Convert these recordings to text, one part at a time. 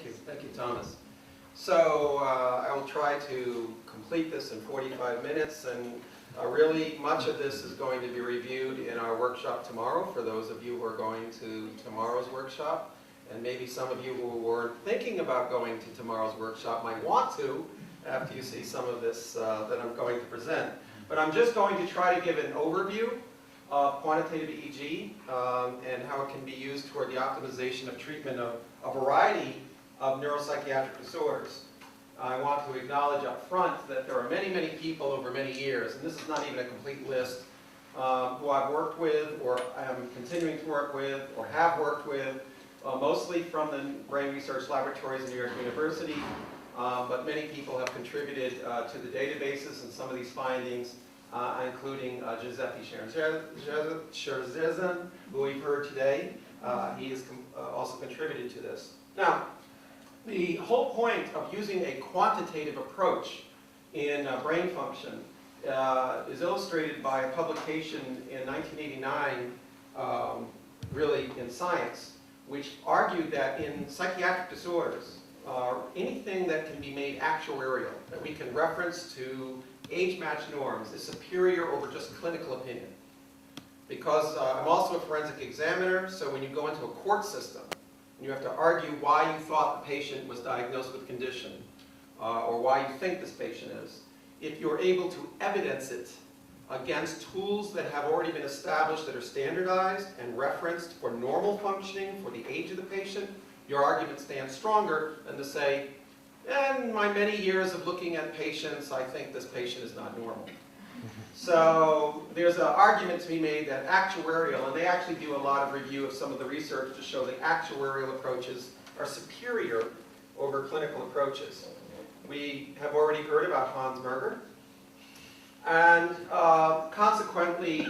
Thank you, Thomas. So I will try to complete this in 45 minutes, and really much of this is going to be reviewed in our workshop tomorrow for those of you who are going to tomorrow's workshop, and maybe some of you who were thinking about going to tomorrow's workshop might want to after you see some of this that I'm going to present. But I'm just going to try to give an overview of quantitative EEG and how it can be used toward the optimization of treatment of a variety of neuropsychiatric disorders. I want to acknowledge up front that there are many, many people over many years, and this is not even a complete list, who I've worked with or am continuing to work with or have worked with, mostly from the brain research laboratories at New York University, but many people have contributed to the databases and some of these findings, including Giuseppe Scherzezan, who we've heard today. He has also contributed to this. Now, the whole point of using a quantitative approach in brain function is illustrated by a publication in 1989, really in Science, which argued that in psychiatric disorders, anything that can be made actuarial, that we can reference to age-matched norms, is superior over just clinical opinion. Because I'm also a forensic examiner, so when you go into a court system, you have to argue why you thought the patient was diagnosed with a condition, or why you think this patient is. If you're able to evidence it against tools that have already been established, that are standardized and referenced for normal functioning for the age of the patient, your argument stands stronger than to say, in my many years of looking at patients, I think this patient is not normal. So there's an argument to be made that actuarial, and they actually do a lot of review of some of the research to show that actuarial approaches are superior over clinical approaches. We have already heard about Hans Berger, and consequently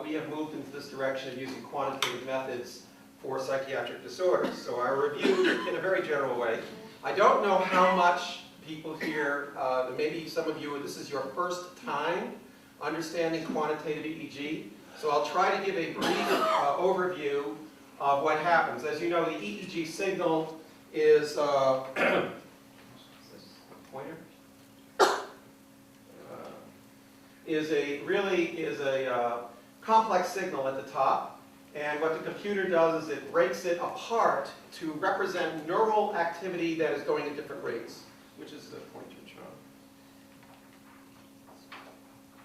we have moved into this direction of using quantitative methods for psychiatric disorders. So I review in a very general way. I don't know how much people here, maybe some of you, this is your first time understanding quantitative EEG. So I'll try to give a brief overview of what happens. As you know, the EEG signal is is a complex signal at the top. And what the computer does is it breaks it apart to represent neural activity that is going at different rates, which is the point you're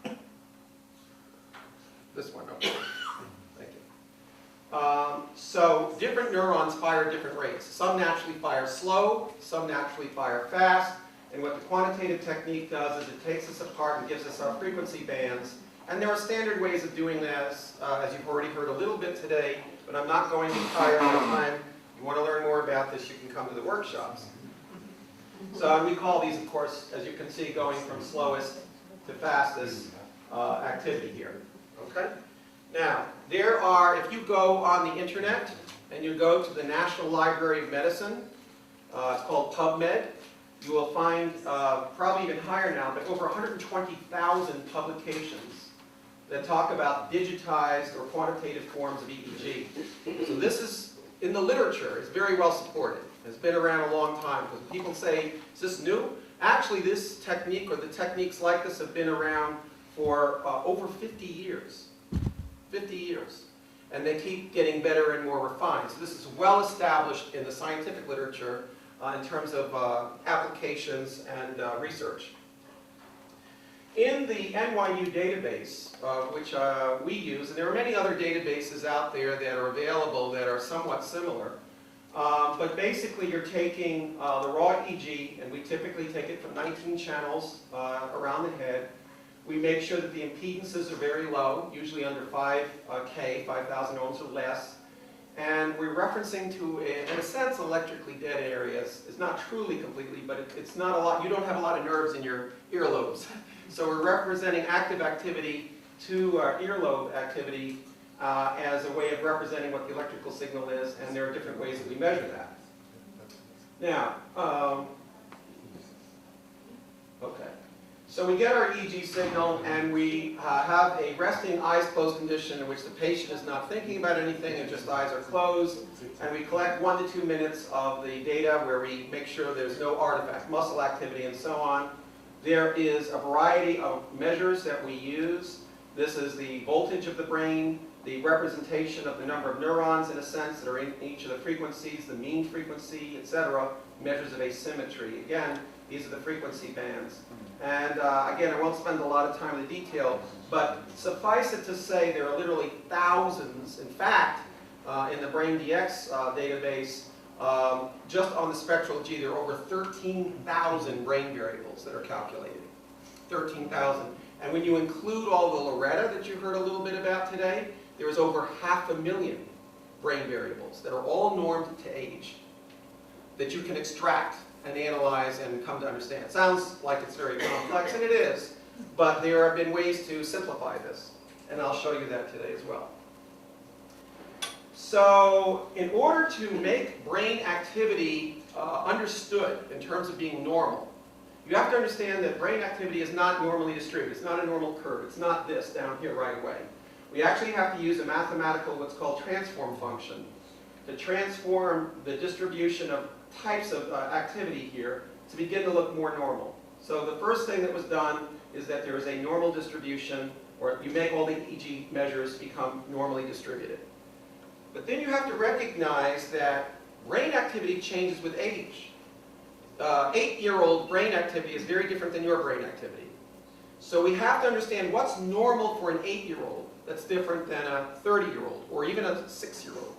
showing. This one, okay. Thank you. So different neurons fire at different rates. Some naturally fire slow, some naturally fire fast. And what the quantitative technique does is it takes us apart and gives us our frequency bands. And there are standard ways of doing this, as you've already heard a little bit today, but I'm not going to tire all the time. If you want to learn more about this, you can come to the workshops. So we call these, of course, as you can see, going from slowest to fastest activity here. Okay? Now, there are, if you go on the internet and you go to the National Library of Medicine, it's called PubMed, you will find, probably even higher now, but over 120,000 publications that talk about digitized or quantitative forms of EEG. So this is, in the literature, it's very well supported. It's been around a long time. Because people say, is this new? Actually, this technique or the techniques like this have been around for over 50 years. 50 years. And they keep getting better and more refined. So this is well established in the scientific literature in terms of applications and research. In the NYU database, which we use, and there are many other databases out there that are available that are somewhat similar, but basically you're taking the raw EEG, and we typically take it from 19 channels around the head. We make sure that the impedances are very low, usually under 5K, 5,000 ohms or less. And we're referencing to, in a sense, electrically dead areas. It's not truly completely, but it's not a lot. You don't have a lot of nerves in your earlobes. So we're representing active activity to earlobe activity as a way of representing what the electrical signal is, and there are different ways that we measure that. Now, okay. So we get our EEG signal, and we have a resting eyes closed condition in which the patient is not thinking about anything and just eyes are closed. And we collect 1 to 2 minutes of the data where we make sure there's no artifact, muscle activity, and so on. There is a variety of measures that we use. This is the voltage of the brain, the representation of the number of neurons, in a sense, that are in each of the frequencies, the mean frequency, etc. Measures of asymmetry. Again, these are the frequency bands. And again, I won't spend a lot of time in the detail, but suffice it to say there are literally thousands. In fact, in the BrainDX database, just on the spectral G, there are over 13,000 brain variables that are calculated. 13,000. And when you include all the Loretta that you heard a little bit about today, there is over 500,000 brain variables that are all normed to age that you can extract and analyze and come to understand. It sounds like it's very complex, and it is, but there have been ways to simplify this, and I'll show you that today as well. So in order to make brain activity understood in terms of being normal, you have to understand that brain activity is not normally distributed. It's not a normal curve. It's not this down here right away. We actually have to use a mathematical, what's called transform function, to transform the distribution of types of activity here to begin to look more normal. So the first thing that was done is that there is a normal distribution, or you make all the EEG measures become normally distributed. But then you have to recognize that brain activity changes with age. 8-year-old brain activity is very different than your brain activity. So we have to understand what's normal for an 8-year-old that's different than a 30-year-old or even a 6-year-old.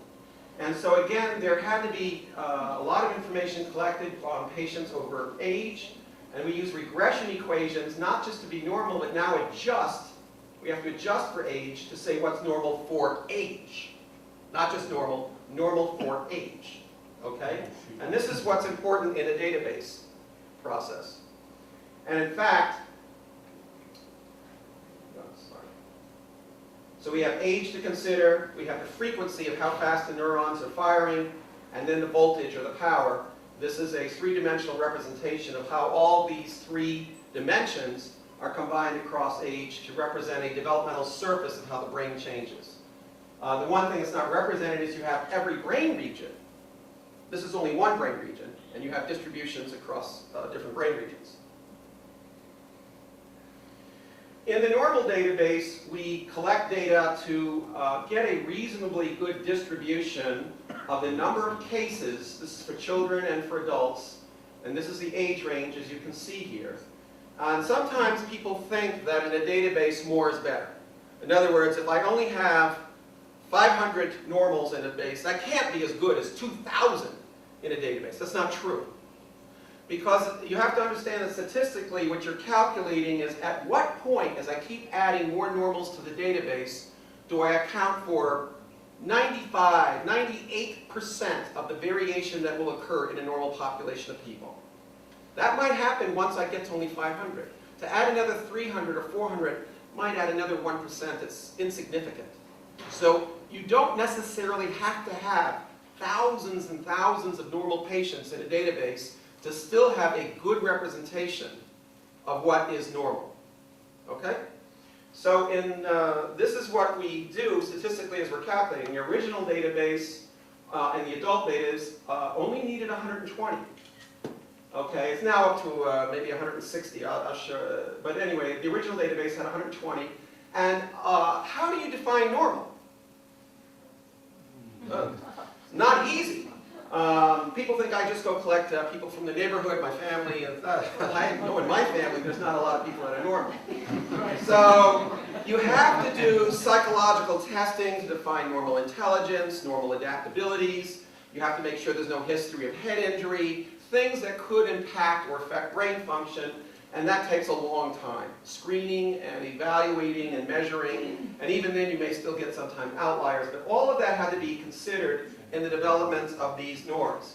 And so again, there had to be a lot of information collected on patients over age, and we use regression equations not just to be normal, but now adjust. We have to adjust for age to say what's normal for age. Not just normal, normal for age. Okay? And this is what's important in a database process. And in fact, so we have age to consider, we have the frequency of how fast the neurons are firing, and then the voltage or the power. This is a three-dimensional representation of how all these three dimensions are combined across age to represent a developmental surface of how the brain changes. The one thing that's not represented is you have every brain region. This is only one brain region, and you have distributions across different brain regions. In the normal database, we collect data to get a reasonably good distribution of the number of cases. This is for children and for adults, and this is the age range, as you can see here. And sometimes people think that in a database, more is better. In other words, if I only have 500 normals in a base, that can't be as good as 2,000 in a database. That's not true. Because you have to understand that statistically what you're calculating is at what point, as I keep adding more normals to the database, do I account for 95, 98% of the variation that will occur in a normal population of people. That might happen once I get to only 500. To add another 300 or 400 might add another 1%. It's insignificant. So you don't necessarily have to have thousands and thousands of normal patients in a database to still have a good representation of what is normal. Okay? So this is what we do statistically as we're calculating. The original database and the adult data only needed 120. Okay, it's now up to maybe 160. I'll show. But anyway, the original database had 120. And how do you define normal? Not easy. People think I just go collect people from the neighborhood, my family, and I know in my family there's not a lot of people that are normal. So you have to do psychological testing to define normal intelligence, normal adaptabilities. You have to make sure there's no history of head injury, things that could impact or affect brain function, and that takes a long time. Screening and evaluating and measuring, and even then you may still get sometimes outliers, but all of that had to be considered in the development of these norms.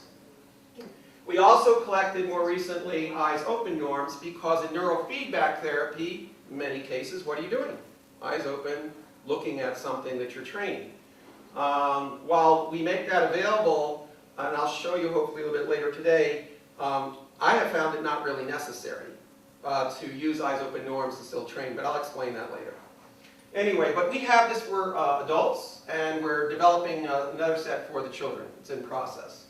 We also collected more recently eyes open norms because in neurofeedback therapy, in many cases, what are you doing? Eyes open, looking at something that you're training. While we make that available, and I'll show you hopefully a little bit later today, I have found it not really necessary. to use eyes open norms to still train, but I'll explain that later. Anyway, but we have this for adults, and we're developing another set for the children. It's in process.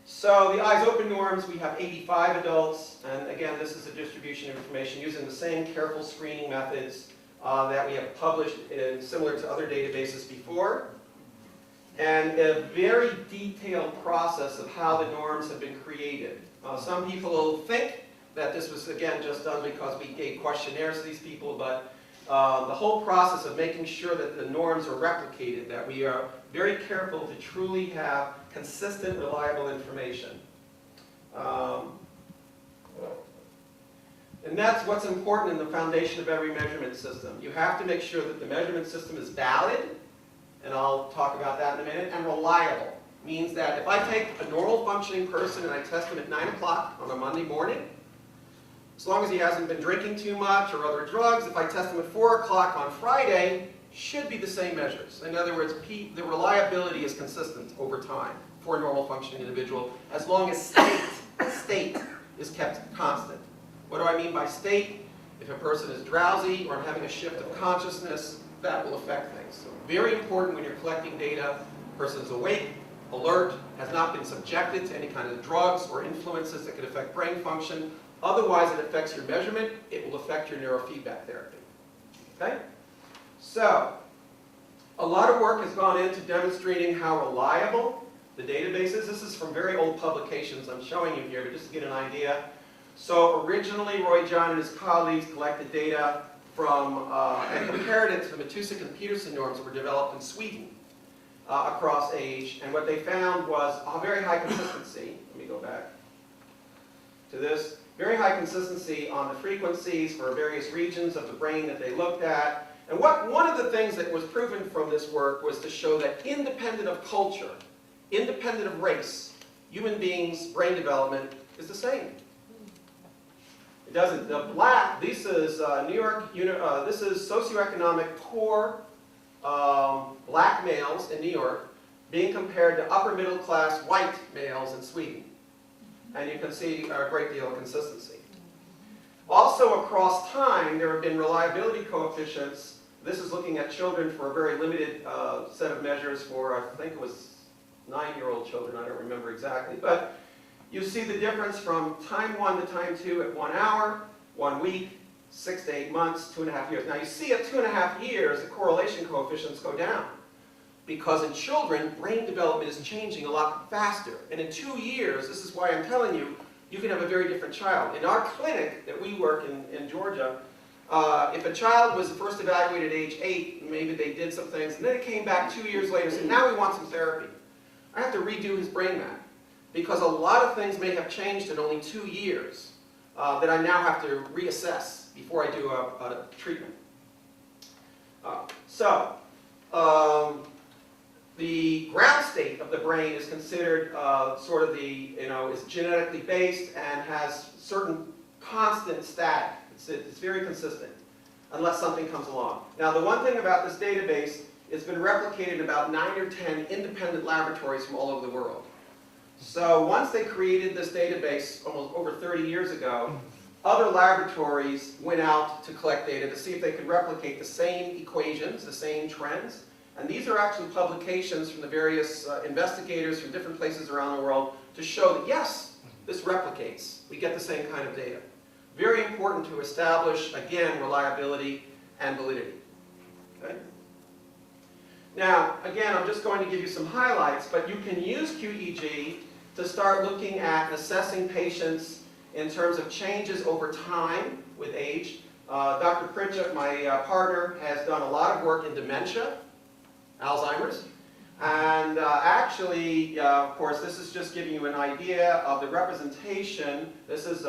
So the eyes open norms, we have 85 adults, and again, this is a distribution of information using the same careful screening methods that we have published similar to other databases before, and a very detailed process of how the norms have been created. Some people will think that this was, again, just done because we gave questionnaires to these people, but the whole process of making sure that the norms are replicated, that we are very careful to truly have consistent, reliable information. And that's what's important in the foundation of every measurement system. You have to make sure that the measurement system is valid, and I'll talk about that in a minute, and reliable. Means that if I take a normal functioning person and I test him at 9 o'clock on a Monday morning, as long as he hasn't been drinking too much or other drugs, if I test him at 4 o'clock on Friday, should be the same measures. In other words, the reliability is consistent over time for a normal functioning individual, as long as state is kept constant. What do I mean by state? If a person is drowsy or having a shift of consciousness, that will affect things. So very important when you're collecting data, the person is awake, alert, has not been subjected to any kind of drugs or influences that could affect brain function. Otherwise, it affects your measurement. It will affect your neurofeedback therapy. Okay? So, a lot of work has gone into demonstrating how reliable the database is. This is from very old publications I'm showing you here, but just to get an idea. So, originally, Roy John and his colleagues collected data from and compared it to the Matusik and Peterson norms that were developed in Sweden across age. And what they found was a very high consistency. Let me go back to this. Very high consistency on the frequencies for various regions of the brain that they looked at. And one of the things that was proven from this work was to show that independent of culture, independent of race, human beings' brain development is the same. It doesn't. The black, this is New York, this is socioeconomic poor black males in New York being compared to upper middle class white males in Sweden. And you can see a great deal of consistency. Also, across time, there have been reliability coefficients. This is looking at children for a very limited set of measures for, I think it was 9-year-old children, I don't remember exactly. But you see the difference from time 1 to time 2 at 1 hour, 1 week, 6 to 8 months, 2.5 years. Now you see at 2.5 years, the correlation coefficients go down. Because in children, brain development is changing a lot faster. And in 2 years, this is why I'm telling you, you can have a very different child. In our clinic that we work in Georgia, if a child was first evaluated at age 8, maybe they did some things, and then it came back 2 years later and said, now we want some therapy. I have to redo his brain map. Because a lot of things may have changed in only 2 years that I now have to reassess before I do a treatment. The ground state of the brain is considered sort of is genetically based and has certain constant static. It's very consistent, unless something comes along. Now, the one thing about this database, it's been replicated in about 9 or 10 independent laboratories from all over the world. So once they created this database almost over 30 years ago, other laboratories went out to collect data to see if they could replicate the same equations, the same trends. And these are actually publications from the various investigators from different places around the world to show that, yes, this replicates. We get the same kind of data. Very important to establish, again, reliability and validity. Okay? Now, again, I'm just going to give you some highlights, but you can use QEEG to start looking at and assessing patients in terms of changes over time with age. Dr. Prichep, my partner, has done a lot of work in dementia, Alzheimer's. And actually, of course, this is just giving you an idea of the representation. This is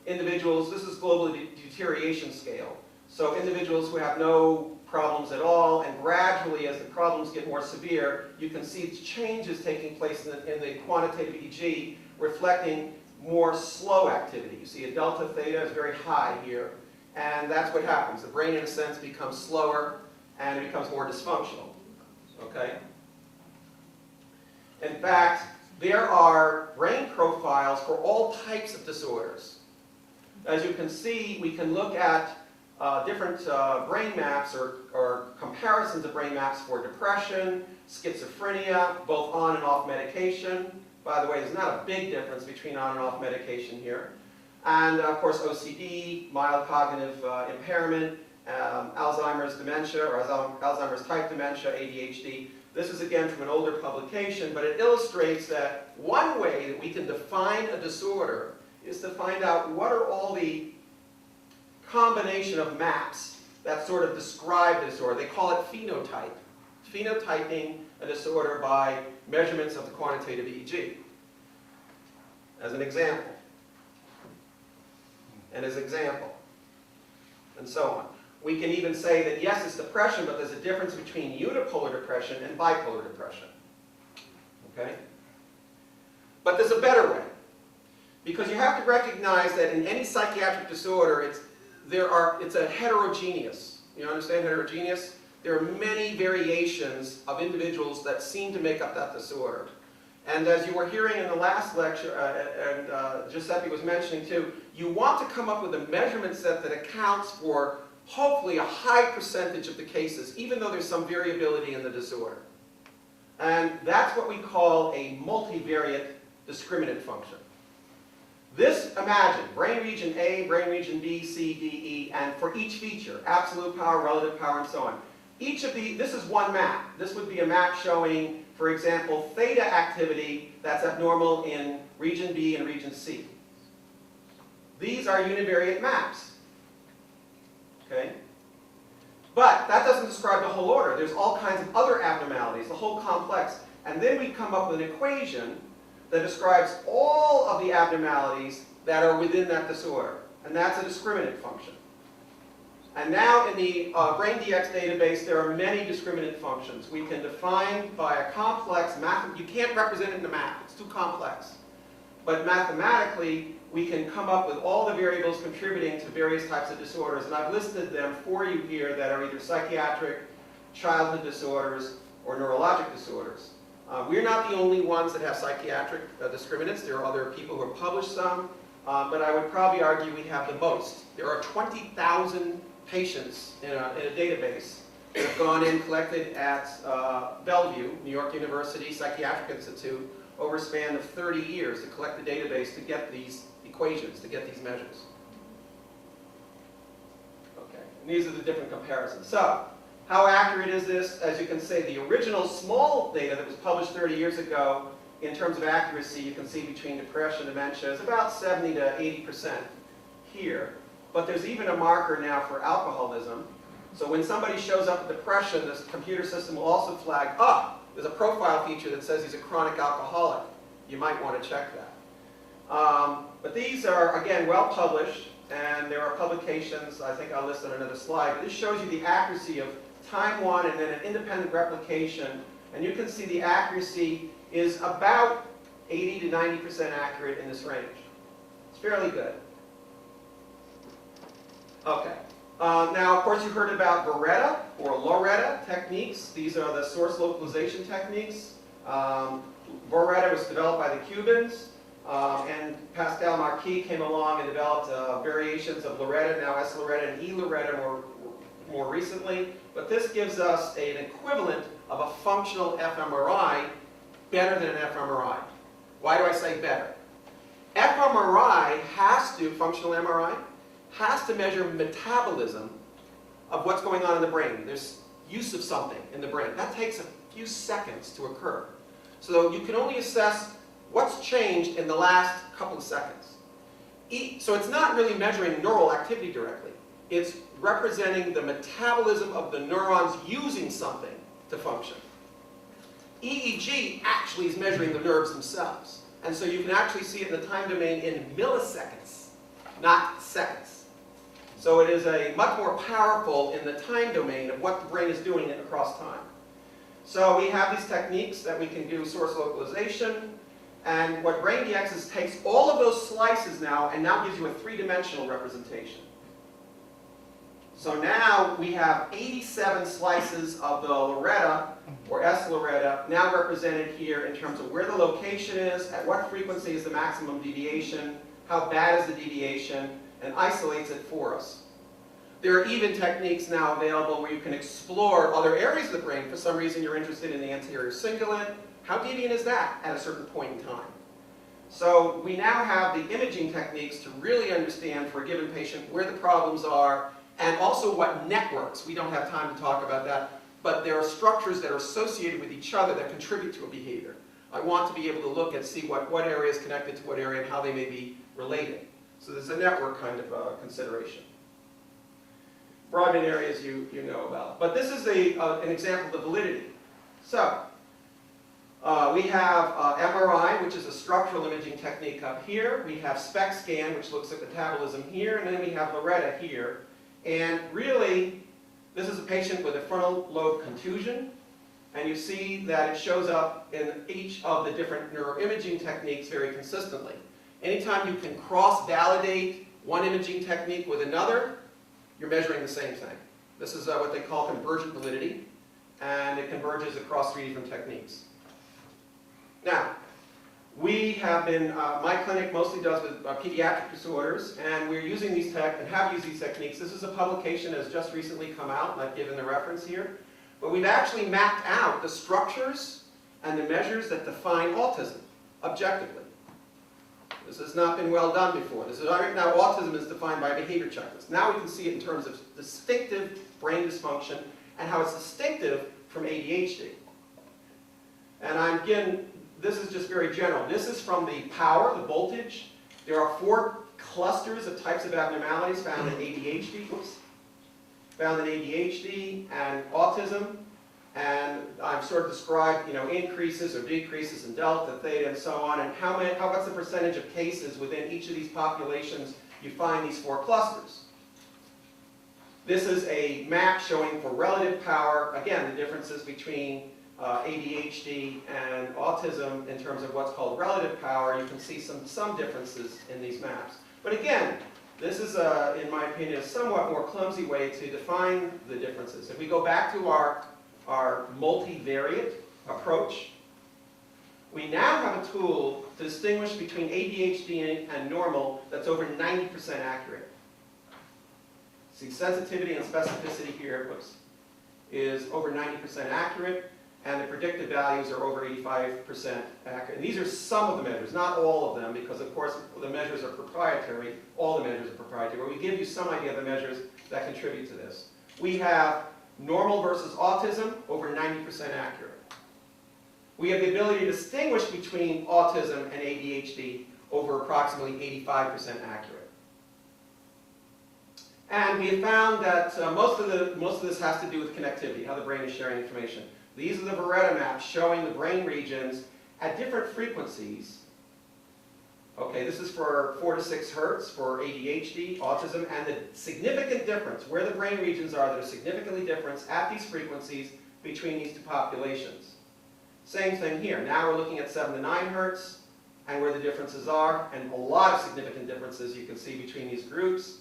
individuals, this is global deterioration scale. So individuals who have no problems at all, and gradually as the problems get more severe, you can see changes taking place in the quantitative EEG reflecting more slow activity. You see a delta theta is very high here, and that's what happens. The brain, in a sense, becomes slower and it becomes more dysfunctional. Okay? In fact, there are brain profiles for all types of disorders. As you can see, we can look at different brain maps or comparisons of brain maps for depression, schizophrenia, both on and off medication. By the way, there's not a big difference between on and off medication here. And of course, OCD, mild cognitive impairment, Alzheimer's dementia or Alzheimer's type dementia, ADHD. This is again from an older publication, but it illustrates that one way that we can define a disorder is to find out what are all the combination of maps that sort of describe the disorder. They call it phenotype. Phenotyping a disorder by measurements of the quantitative EEG. As an example. And as an example. And so on. We can even say that yes, it's depression, but there's a difference between unipolar depression and bipolar depression. Okay? But there's a better way. Because you have to recognize that in any psychiatric disorder, it's a heterogeneous. You understand heterogeneous? There are many variations of individuals that seem to make up that disorder. And as you were hearing in the last lecture, and Giuseppe was mentioning too, you want to come up with a measurement set that accounts for hopefully a high percentage of the cases, even though there's some variability in the disorder. And that's what we call a multivariate discriminant function. This, imagine, brain region A, brain region B, C, D, E, and for each feature, absolute power, relative power, and so on. Each of these, this is one map. This would be a map showing, for example, theta activity that's abnormal in region B and region C. These are univariate maps. Okay? But that doesn't describe the whole order. There's all kinds of other abnormalities, the whole complex. And then we come up with an equation that describes all of the abnormalities that are within that disorder. And that's a discriminant function. And now in the BrainDX database, there are many discriminant functions. We can define by a complex math. You can't represent it in a map. It's too complex. But mathematically, we can come up with all the variables contributing to various types of disorders. And I've listed them for you here that are either psychiatric, childhood disorders, or neurologic disorders. We're not the only ones that have psychiatric discriminants. There are other people who have published some. But I would probably argue we have the most. There are 20,000 patients in a database that have gone in, collected at Bellevue, New York University Psychiatric Institute, over a span of 30 years to collect the database to get these equations, to get these measures. Okay, and these are the different comparisons. So, how accurate is this? As you can see, the original small data that was published 30 years ago, in terms of accuracy, you can see between depression and dementia is about 70 to 80% here. But there's even a marker now for alcoholism. So when somebody shows up with depression, this computer system will also flag, there's a profile feature that says he's a chronic alcoholic. You might want to check that. But these are, again, well published, and there are publications, I think I'll list on another slide. But this shows you the accuracy of time one and then an independent replication. And you can see the accuracy is about 80 to 90% accurate in this range. It's fairly good. Okay. Now, of course, you heard about Beretta or Loretta techniques. These are the source localization techniques. Beretta was developed by the Cubans, and Pascal Marquis came along and developed variations of Loretta, now S. Loretta and E. Loretta more recently. But this gives us an equivalent of a functional fMRI better than an fMRI. Why do I say better? fMRI has to, functional MRI, has to measure metabolism of what's going on in the brain. There's use of something in the brain. That takes a few seconds to occur. So you can only assess what's changed in the last couple of seconds. So it's not really measuring neural activity directly. It's representing the metabolism of the neurons using something to function. EEG actually is measuring the nerves themselves. And so you can actually see it in the time domain in milliseconds, not seconds. So it is a much more powerful in the time domain of what the brain is doing across time. So we have these techniques that we can do source localization. And what BrainDX is takes all of those slices now and now gives you a three-dimensional representation. So now we have 87 slices of the Loretta, or S Loretta, now represented here in terms of where the location is, at what frequency is the maximum deviation, how bad is the deviation, and isolates it for us. There are even techniques now available where you can explore other areas of the brain. For some reason you're interested in the anterior cingulate. How deviant is that at a certain point in time? So we now have the imaging techniques to really understand for a given patient where the problems are, and also what networks. We don't have time to talk about that, but there are structures that are associated with each other that contribute to a behavior. I want to be able to look and see what area is connected to what area and how they may be related. So there's a network kind of consideration. Broadband areas you know about. But this is an example of the validity. So we have MRI, which is a structural imaging technique up here. We have SPECT scan, which looks at metabolism here. And then we have Loretta here. And really, this is a patient with a frontal lobe contusion. And you see that it shows up in each of the different neuroimaging techniques very consistently. Anytime you can cross-validate one imaging technique with another, you're measuring the same thing. This is what they call convergent validity, and it converges across 3 different techniques. Now, we have been, my clinic mostly does with pediatric disorders, and we're using these and have used these techniques. This is a publication that has just recently come out, and I've given the reference here. But we've actually mapped out the structures and the measures that define autism, objectively. This has not been well done before. Right now, autism is defined by a behavior checklist. Now we can see it in terms of distinctive brain dysfunction and how it's distinctive from ADHD. And again, this is just very general. This is from the power, the voltage. There are 4 clusters of types of abnormalities found in ADHD. Found in ADHD and autism. And I've sort of described, increases or decreases in delta, theta, and so on, and what's the percentage of cases within each of these populations you find these 4 clusters. This is a map showing for relative power, again, the differences between ADHD and autism in terms of what's called relative power. You can see some differences in these maps. But again, this is, in my opinion, a somewhat more clumsy way to define the differences. If we go back to our multivariate approach, we now have a tool to distinguish between ADHD and normal that's over 90% accurate. See, sensitivity and specificity here is over 90% accurate, and the predicted values are over 85% accurate. And these are some of the measures, not all of them, because of course the measures are proprietary. All the measures are proprietary, but we give you some idea of the measures that contribute to this. We have normal versus autism, over 90% accurate. We have the ability to distinguish between autism and ADHD, over approximately 85% accurate. And we have found that most of this has to do with connectivity, how the brain is sharing information. These are the Loretta maps showing the brain regions at different frequencies. Okay, this is for 4 to 6 hertz for ADHD, autism, and the significant difference, where the brain regions are that are significantly different at these frequencies between these 2 populations. Same thing here. Now we're looking at 7 to 9 hertz, and where the differences are, and a lot of significant differences you can see between these groups.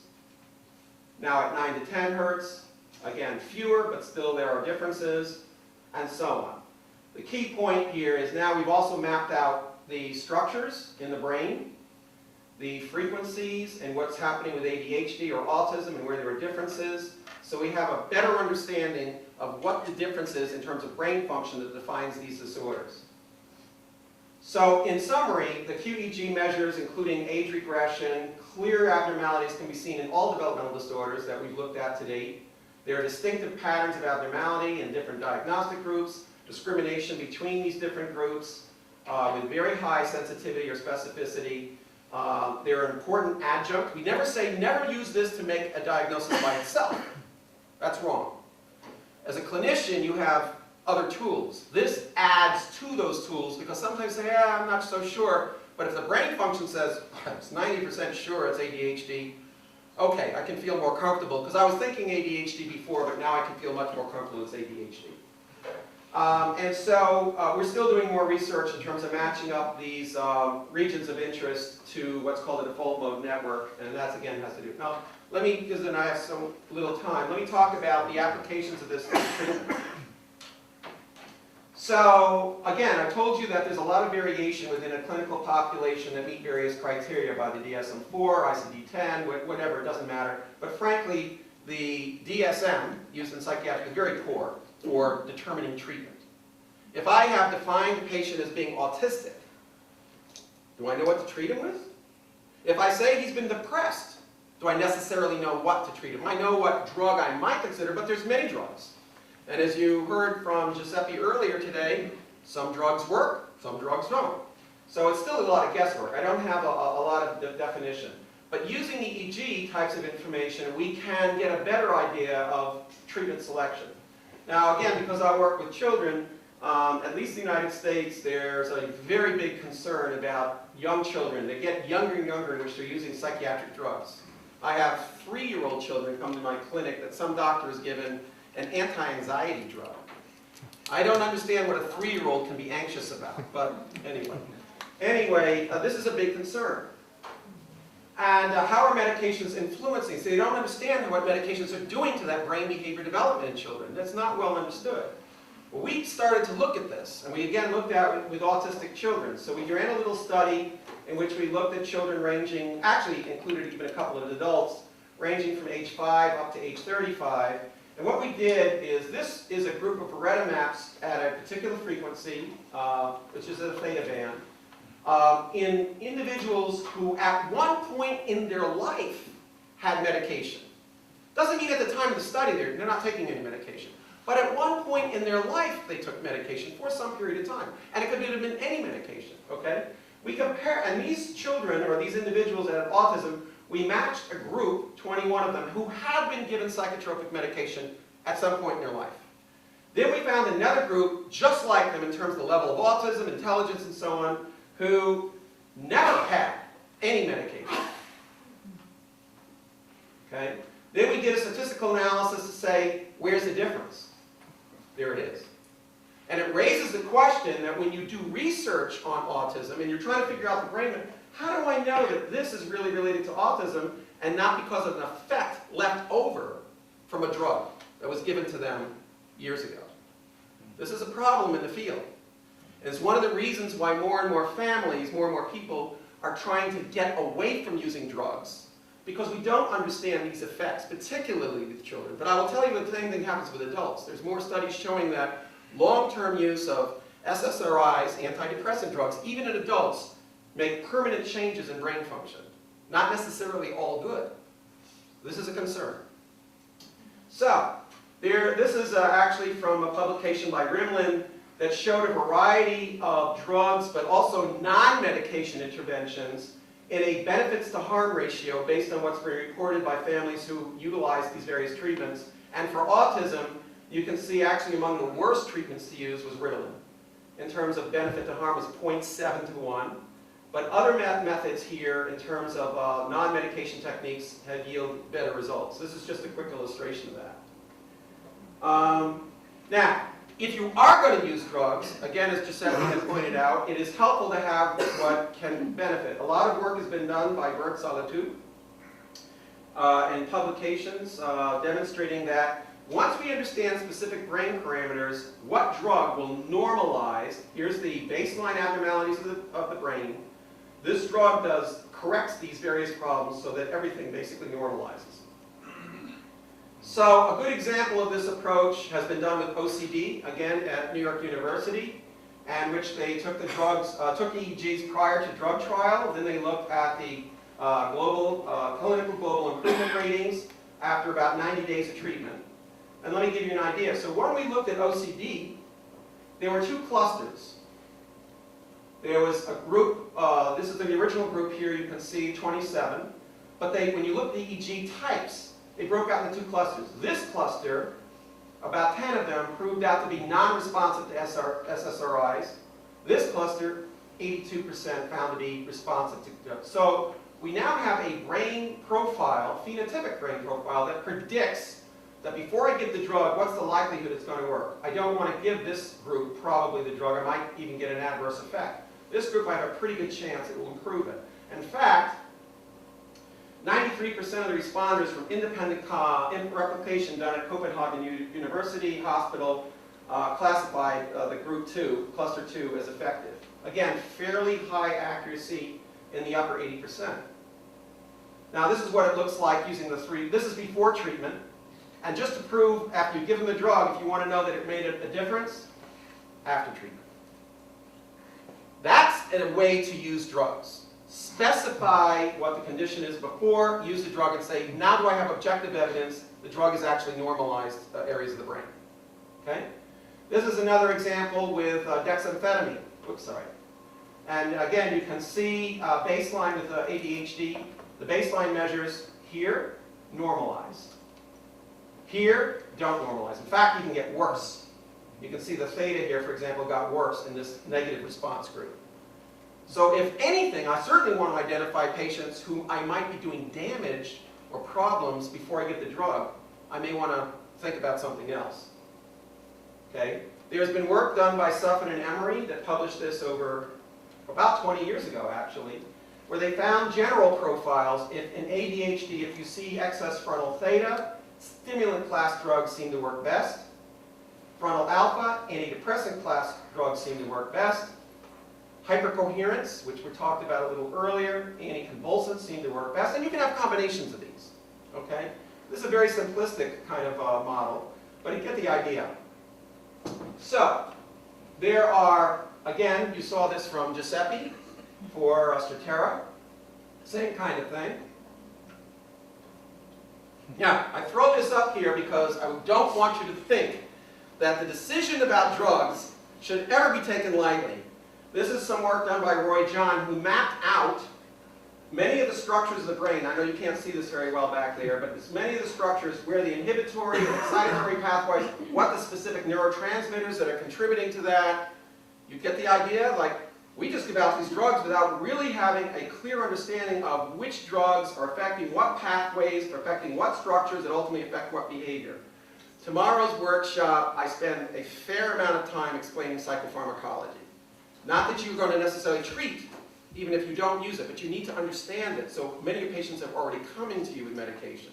Now at 9 to 10 hertz, again, fewer, but still there are differences, and so on. The key point here is now we've also mapped out the structures in the brain, the frequencies, and what's happening with ADHD or autism and where there are differences. So we have a better understanding of what the difference is in terms of brain function that defines these disorders. So in summary, the QEEG measures, including age regression, clear abnormalities can be seen in all developmental disorders that we've looked at to date. There are distinctive patterns of abnormality in different diagnostic groups, discrimination between these different groups, with very high sensitivity or specificity. They're an important adjunct. We never say never use this to make a diagnosis by itself. That's wrong. As a clinician, you have other tools. This adds to those tools because sometimes you say, yeah, I'm not so sure. But if the brain function says, it's 90% sure it's ADHD, okay, I can feel more comfortable because I was thinking ADHD before, but now I can feel much more comfortable it's ADHD. And so we're still doing more research in terms of matching up these regions of interest to what's called a default mode network, and that again has to do. Now, let me, because then I have so little time, let me talk about the applications of this treatment. So again, I told you that there's a lot of variation within a clinical population that meet various criteria by the DSM-4, ICD-10, whatever, it doesn't matter. But frankly, the DSM used in psychiatry is very poor for determining treatment. If I have defined a patient as being autistic, do I know what to treat him with? If I say he's been depressed, do I necessarily know what to treat him? I know what drug I might consider, but there's many drugs. And as you heard from Giuseppe earlier today, some drugs work, some drugs don't. So it's still a lot of guesswork. I don't have a lot of definition. But using the EEG types of information, we can get a better idea of treatment selection. Now again, because I work with children, at least in the United States, there's a very big concern about young children. They get younger and younger in which they're using psychiatric drugs. I have 3-year-old children come to my clinic that some doctor has given an anti-anxiety drug. I don't understand what a 3-year-old can be anxious about, but anyway. Anyway, this is a big concern. And how are medications influencing? So they don't understand what medications are doing to that brain behavior development in children. That's not well understood. Well, we started to look at this, and we again looked at it with autistic children. So we ran a little study in which we looked at children ranging, actually included even a couple of adults, ranging from age 5 up to age 35. And what we did is, this is a group of Beretta maps at a particular frequency, which is a theta band, in individuals who at one point in their life had medication. Doesn't mean at the time of the study they're not taking any medication. But at one point in their life they took medication for some period of time. And it could have been any medication, okay? We compare, and these children, or these individuals that have autism, we matched a group, 21 of them, who had been given psychotropic medication at some point in their life. Then we found another group, just like them in terms of the level of autism, intelligence, and so on, who never had any medication. Okay? Then we did a statistical analysis to say, where's the difference? There it is. And it raises the question that when you do research on autism and you're trying to figure out the brain, how do I know that this is really related to autism and not because of an effect left over from a drug that was given to them years ago? This is a problem in the field. And it's one of the reasons why more and more families, more and more people are trying to get away from using drugs, because we don't understand these effects, particularly with children. But I will tell you the same thing happens with adults. There's more studies showing that long-term use of SSRIs, antidepressant drugs, even in adults, make permanent changes in brain function. Not necessarily all good. This is a concern. So, this is actually from a publication by Rimland that showed a variety of drugs, but also non-medication interventions in a benefits to harm ratio based on what's been reported by families who utilize these various treatments. And for autism, you can see actually among the worst treatments to use was Ritalin. In terms of benefit to harm was 0.7 to 1. But other methods here in terms of non-medication techniques have yielded better results. This is just a quick illustration of that. Now, if you are going to use drugs, again, as Giuseppe had pointed out, it is helpful to have what can benefit. A lot of work has been done by Bert Salatu in publications demonstrating that once we understand specific brain parameters, what drug will normalize, here's the baseline abnormalities of the brain, this drug corrects these various problems so that everything basically normalizes. So a good example of this approach has been done with OCD, again at New York University, in which they took the drugs, took EEGs prior to drug trial, then they looked at the clinical global improvement ratings after about 90 days of treatment. And let me give you an idea. So when we looked at OCD, there were 2 clusters. There was a group, this is the original group here, you can see 27, but when you look at the EEG types, they broke out into 2 clusters. This cluster, about 10 of them, proved out to be non-responsive to SSRIs. This cluster, 82% found to be responsive to drugs. So we now have a brain profile, phenotypic brain profile, that predicts that before I give the drug, what's the likelihood it's going to work? I don't want to give this group probably the drug. I might even get an adverse effect. This group, I have a pretty good chance it will improve it. In fact, 93% of the responders from independent replication done at Copenhagen University Hospital classified the group 2, cluster 2, as effective. Again, fairly high accuracy in the upper 80%. Now this is what it looks like using the three. This is before treatment. And just to prove, after you give them the drug, if you want to know that it made a difference, after treatment. That's a way to use drugs. Specify what the condition is before, use the drug, and say, now do I have objective evidence the drug has actually normalized areas of the brain. Okay? This is another example with dexamphetamine. Oops, sorry. And again, you can see baseline with ADHD. The baseline measures here normalize. Here, don't normalize. In fact, you can get worse. You can see the theta here, for example, got worse in this negative response group. So if anything, I certainly want to identify patients whom I might be doing damage or problems before I give the drug. I may want to think about something else. Okay? There's been work done by Suffin and Emery that published this over about 20 years ago, actually, where they found general profiles. If in ADHD, if you see excess frontal theta, stimulant class drugs seem to work best. Frontal alpha, antidepressant class drugs seem to work best. Hypercoherence, which we talked about a little earlier, anticonvulsants seem to work best. And you can have combinations of these. Okay? This is a very simplistic kind of model, but you get the idea. So, there are, again, you saw this from Giuseppe for Strattera. Same kind of thing. Now, I throw this up here because I don't want you to think that the decision about drugs should ever be taken lightly. This is some work done by Roy John, who mapped out many of the structures of the brain. I know you can't see this very well back there, but it's many of the structures where the inhibitory and excitatory pathways, what the specific neurotransmitters that are contributing to that. You get the idea? Like, we just give out these drugs without really having a clear understanding of which drugs are affecting what pathways, are affecting what structures, that ultimately affect what behavior. Tomorrow's workshop, I spend a fair amount of time explaining psychopharmacology. Not that you're going to necessarily treat, even if you don't use it, but you need to understand it. So many of your patients are already coming to you with medication.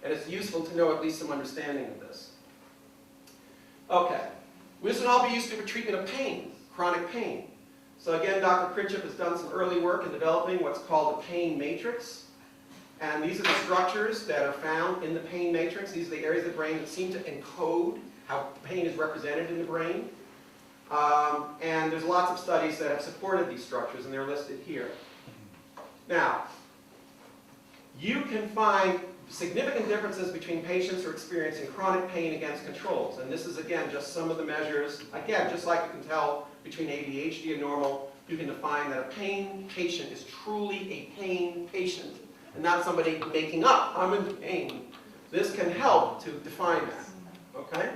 And it's useful to know at least some understanding of this. Okay. This would all be used for treatment of pain, chronic pain. So again, Dr. Prichep has done some early work in developing what's called the pain matrix. And these are the structures that are found in the pain matrix. These are the areas of the brain that seem to encode how pain is represented in the brain. And there's lots of studies that have supported these structures, and they're listed here. Now, you can find significant differences between patients who are experiencing chronic pain against controls. And this is, again, just some of the measures. Again, just like you can tell between ADHD and normal, you can define that a pain patient is truly a pain patient and not somebody making up, I'm in pain. This can help to define that, okay?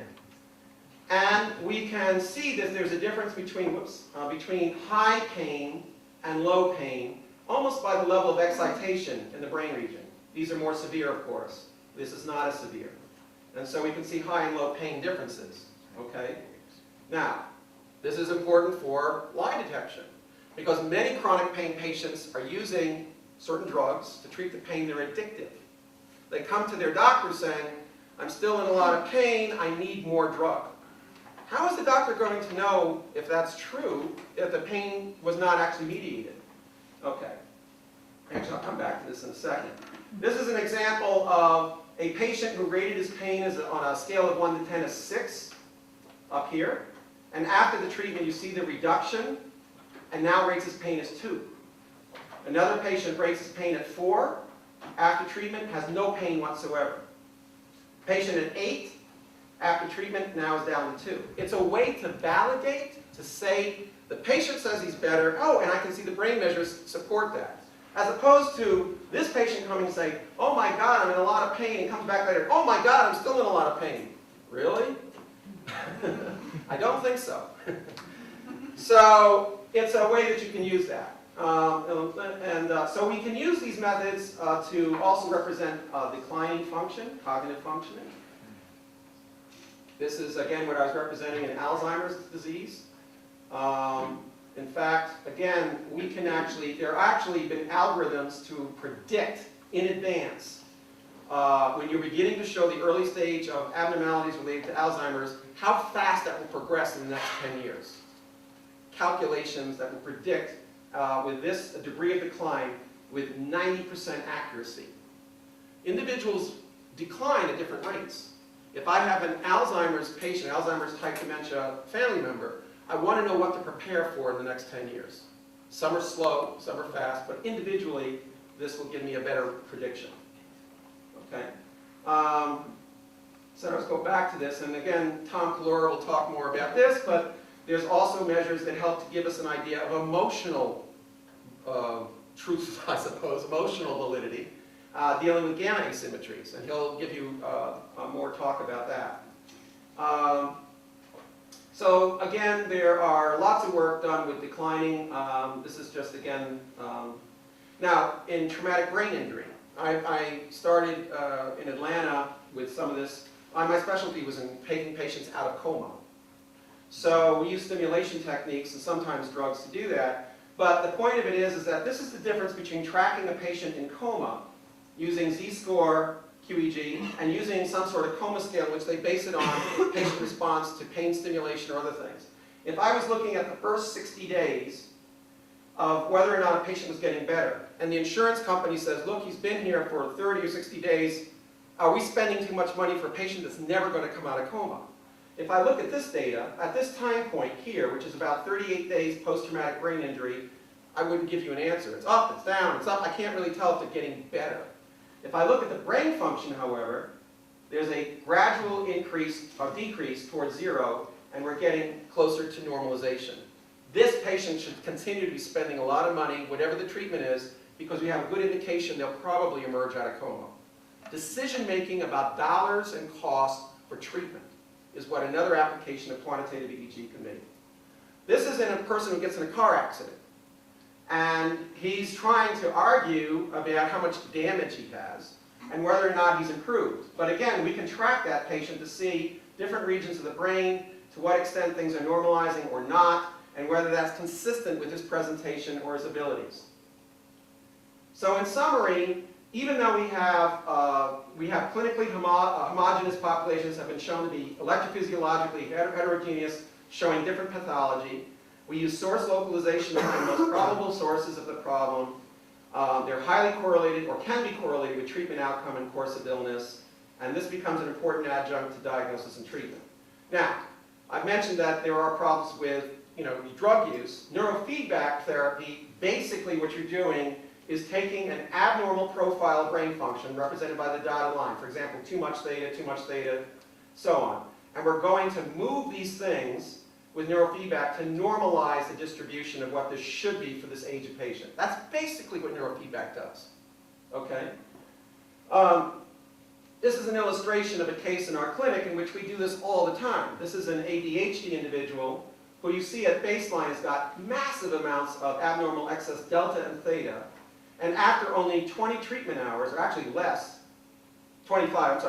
And we can see that there's a difference between, between high pain and low pain, almost by the level of excitation in the brain region. These are more severe, of course. This is not as severe. And so we can see high and low pain differences, okay? Now, this is important for lie detection, because many chronic pain patients are using certain drugs to treat the pain. They're addictive. They come to their doctor saying, I'm still in a lot of pain, I need more drug. How is the doctor going to know if that's true, if the pain was not actually mediated? Okay. Actually, I'll come back to this in a second. This is an example of a patient who rated his pain as on a scale of 1 to 10 as 6, up here. And after the treatment, you see the reduction, and now rates his pain as 2. Another patient rates his pain at 4. After treatment, has no pain whatsoever. Patient at 8. After treatment, now is down to 2. It's a way to validate, to say, the patient says he's better, oh, and I can see the brain measures support that. As opposed to this patient coming and saying, oh my God, I'm in a lot of pain, and comes back later, oh my God, I'm still in a lot of pain. Really? I don't think so. So it's a way that you can use that. So we can use these methods to also represent declining function, cognitive functioning. This is, again, what I was representing in Alzheimer's disease. In fact, again, there are actually been algorithms to predict in advance when you're beginning to show the early stage of abnormalities related to Alzheimer's, how fast that will progress in the next 10 years. Calculations that will predict with this degree of decline with 90% accuracy. Individuals decline at different rates. If I have an Alzheimer's patient, Alzheimer's type dementia family member, I want to know what to prepare for in the next 10 years. Some are slow, some are fast, but individually, this will give me a better prediction. Okay? So let's go back to this, and again, Tom Calora will talk more about this, but there's also measures that help to give us an idea of emotional truth, I suppose, emotional validity, dealing with gamma asymmetries, and he'll give you more talk about that. So again, there are lots of work done with declining. This is just, again, now in traumatic brain injury. I started in Atlanta with some of this. My specialty was in taking patients out of coma. So we use stimulation techniques and sometimes drugs to do that. But the point of it is that this is the difference between tracking a patient in coma using Z-score QEEG and using some sort of coma scale in which they base it on patient response to pain stimulation or other things. If I was looking at the first 60 days of whether or not a patient was getting better, and the insurance company says, look, he's been here for 30 or 60 days, are we spending too much money for a patient that's never going to come out of coma? If I look at this data, at this time point here, which is about 38 days post-traumatic brain injury, I wouldn't give you an answer. It's up, it's down, it's up. I can't really tell if they're getting better. If I look at the brain function, however, there's a gradual increase or decrease towards 0, and we're getting closer to normalization. This patient should continue to be spending a lot of money, whatever the treatment is, because we have a good indication they'll probably emerge out of coma. Decision-making about dollars and cost for treatment is what another application of quantitative EEG can be. This is in a person who gets in a car accident. And he's trying to argue about how much damage he has and whether or not he's improved. But again, we can track that patient to see different regions of the brain, to what extent things are normalizing or not, and whether that's consistent with his presentation or his abilities. So in summary, even though we have clinically homogeneous populations that have been shown to be electrophysiologically heterogeneous, showing different pathology, we use source localization of the most probable sources of the problem. They're highly correlated or can be correlated with treatment outcome and course of illness, and this becomes an important adjunct to diagnosis and treatment. Now, I've mentioned that there are problems with drug use. Neurofeedback therapy, basically what you're doing is taking an abnormal profile of brain function represented by the dotted line, for example, too much theta, so on. And we're going to move these things with neurofeedback to normalize the distribution of what this should be for this age of patient. That's basically what neurofeedback does. Okay? This is an illustration of a case in our clinic in which we do this all the time. This is an ADHD individual who you see at baseline has got massive amounts of abnormal excess delta and theta, and after only 20 treatment hours, or actually less, 25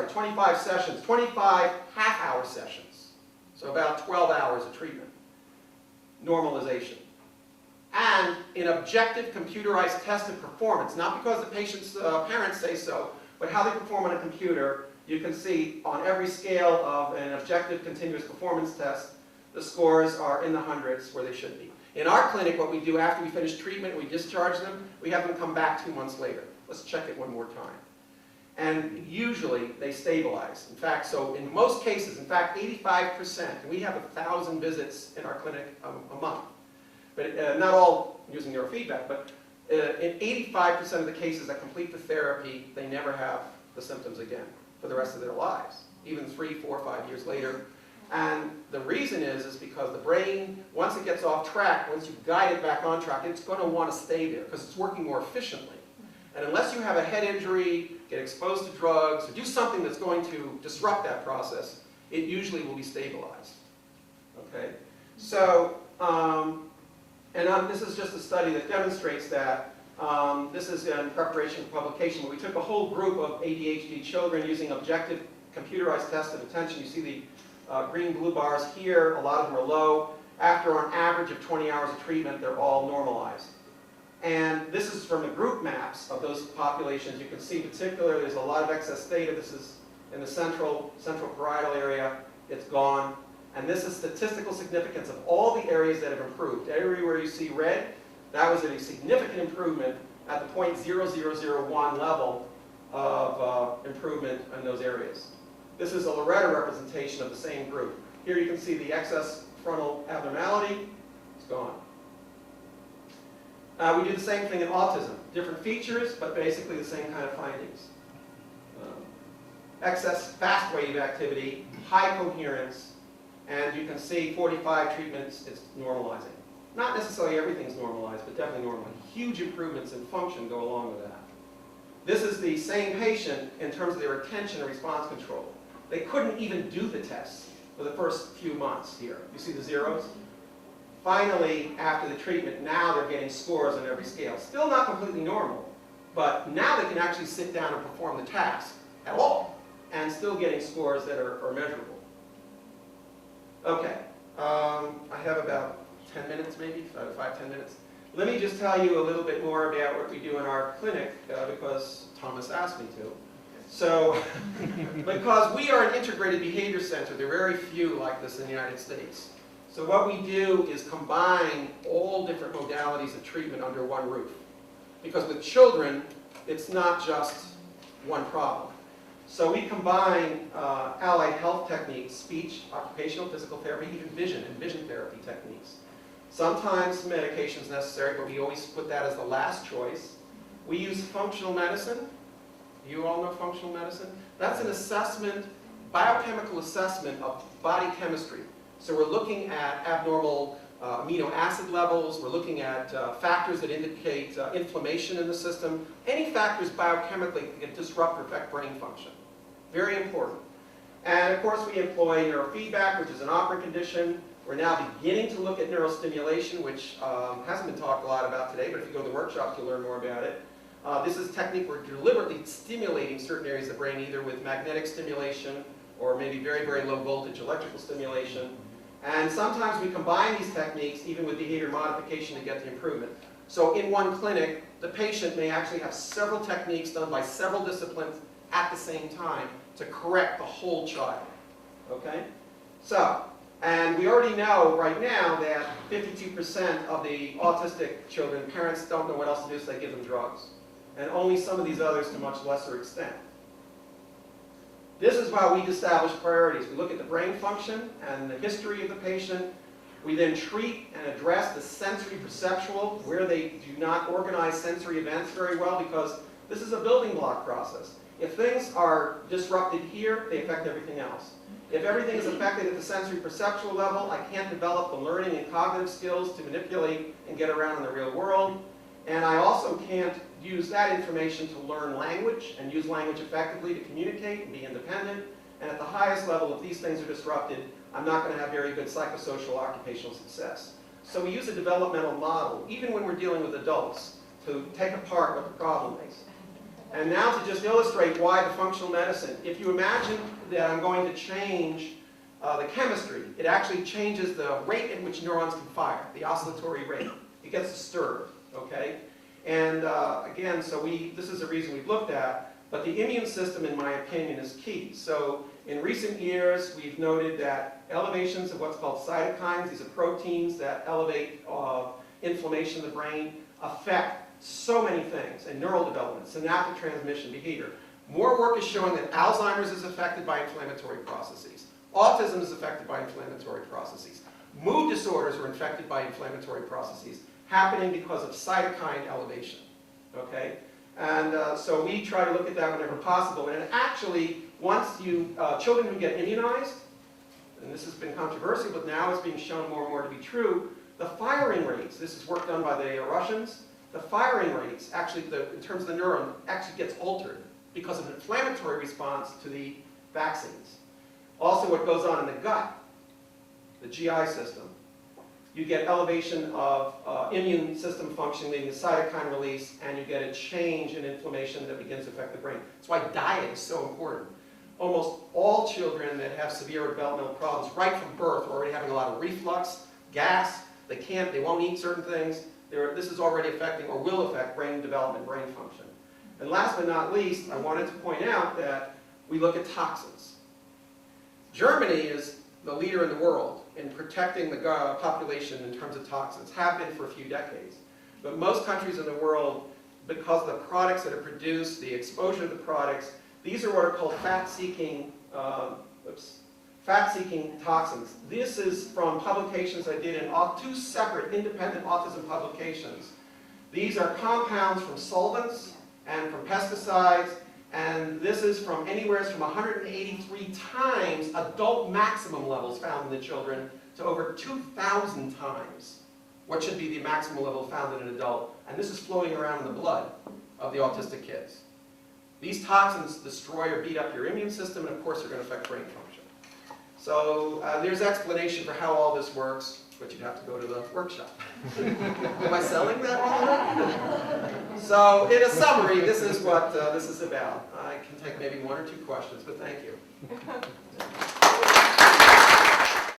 sessions, 25 half-hour sessions, so about 12 hours of treatment, normalization. And in objective computerized tested performance, not because the patient's parents say so, but how they perform on a computer, you can see on every scale of an objective continuous performance test, the scores are in the hundreds where they should be. In our clinic, what we do after we finish treatment, we discharge them, we have them come back 2 months later. Let's check it one more time. And usually they stabilize. In fact, so in most cases, in fact 85%, and we have 1,000 visits in our clinic a month, but not all using neurofeedback, but in 85% of the cases that complete the therapy, they never have the symptoms again for the rest of their lives, even 3, 4, 5 years later. And the reason is because the brain, once it gets off track, once you guide it back on track, it's going to want to stay there because it's working more efficiently. And unless you have a head injury, get exposed to drugs, or do something that's going to disrupt that process, it usually will be stabilized. Okay? So, this is just a study that demonstrates that. This is in preparation for publication, where we took a whole group of ADHD children using objective computerized tests of attention. You see the green blue bars here, a lot of them are low. After an average of 20 hours of treatment, they're all normalized. And this is from the group maps of those populations. You can see particularly there's a lot of excess theta. This is in the central parietal area. It's gone. And this is statistical significance of all the areas that have improved. Everywhere you see red, that was a significant improvement at the 0.0001 level of improvement in those areas. This is a Loretta representation of the same group. Here you can see the excess frontal abnormality. It's gone. We do the same thing in autism. Different features, but basically the same kind of findings. Excess fast wave activity, high coherence, and you can see 45 treatments, it's normalizing. Not necessarily everything's normalized, but definitely normalizing. Huge improvements in function go along with that. This is the same patient in terms of their attention and response control. They couldn't even do the tests for the first few months here. You see the zeros? Finally, after the treatment, now they're getting scores on every scale. Still not completely normal, but now they can actually sit down and perform the task at all, and still getting scores that are measurable. Okay, I have about 10 minutes maybe, 5-10 minutes. Let me just tell you a little bit more about what we do in our clinic, because Thomas asked me to. So, because we are an integrated behavior center, there are very few like this in the United States. So what we do is combine all different modalities of treatment under one roof. Because with children, it's not just one problem. So we combine allied health techniques, speech, occupational, physical therapy, even vision and vision therapy techniques. Sometimes medication is necessary, but we always put that as the last choice. We use functional medicine. You all know functional medicine? That's an assessment, biochemical assessment of body chemistry. So we're looking at abnormal amino acid levels. We're looking at factors that indicate inflammation in the system. Any factors biochemically that can disrupt or affect brain function. Very important. And of course we employ neurofeedback, which is an operant condition. We're now beginning to look at neurostimulation, which hasn't been talked a lot about today, but if you go to the workshops, you'll learn more about it. This is a technique where we're deliberately stimulating certain areas of the brain, either with magnetic stimulation or maybe very, very low voltage electrical stimulation. And sometimes we combine these techniques even with behavior modification to get the improvement. So in one clinic, the patient may actually have several techniques done by several disciplines at the same time to correct the whole child. Okay? So, and we already know right now that 52% of the autistic children, parents don't know what else to do, so they give them drugs. And only some of these others to much lesser extent. This is how we establish priorities. We look at the brain function and the history of the patient. We then treat and address the sensory perceptual, where they do not organize sensory events very well, because this is a building block process. If things are disrupted here, they affect everything else. If everything is affected at the sensory perceptual level, I can't develop the learning and cognitive skills to manipulate and get around in the real world. And I also can't use that information to learn language and use language effectively to communicate and be independent. And at the highest level, if these things are disrupted, I'm not going to have very good psychosocial occupational success. So we use a developmental model, even when we're dealing with adults, to take apart what the problem is. And now to just illustrate why the functional medicine, if you imagine that I'm going to change the chemistry, it actually changes the rate at which neurons can fire, the oscillatory rate. It gets disturbed, okay? And again, so this is a reason we've looked at, but the immune system, in my opinion, is key. So in recent years, we've noted that elevations of what's called cytokines, these are proteins that elevate inflammation in the brain, affect so many things, and neural development, synaptic transmission, behavior. More work is showing that Alzheimer's is affected by inflammatory processes. Autism is affected by inflammatory processes. Mood disorders are infected by inflammatory processes, happening because of cytokine elevation. Okay? And so we try to look at that whenever possible. And actually, once children who get immunized, and this has been controversial, but now it's being shown more and more to be true, the firing rates, this is work done by the Russians, the firing rates, actually, in terms of the neuron, actually gets altered because of an inflammatory response to the vaccines. Also, what goes on in the gut, the GI system, you get elevation of immune system functioning, leading to cytokine release, and you get a change in inflammation that begins to affect the brain. That's why diet is so important. almost all children that have severe developmental problems right from birth are already having a lot of reflux, gas, they won't eat certain things. This is already affecting or will affect brain development, brain function. And last but not least, I wanted to point out that we look at toxins. Germany is the leader in the world in protecting the population in terms of toxins, have been for a few decades. But most countries in the world, because of the products that are produced, the exposure of the products, these are what are called fat-seeking toxins. This is from publications I did in 2 separate independent autism publications. These are compounds from solvents and from pesticides, and this is from anywhere from 183 times adult maximum levels found in the children to over 2,000 times what should be the maximum level found in an adult. And this is floating around in the blood of the autistic kids. These toxins destroy or beat up your immune system, and of course they're going to affect brain function. So there's explanation for how all this works, but you'd have to go to the workshop. Am I selling that all? So in a summary, this is what this is about. I can take maybe 1 or 2 questions, but thank you.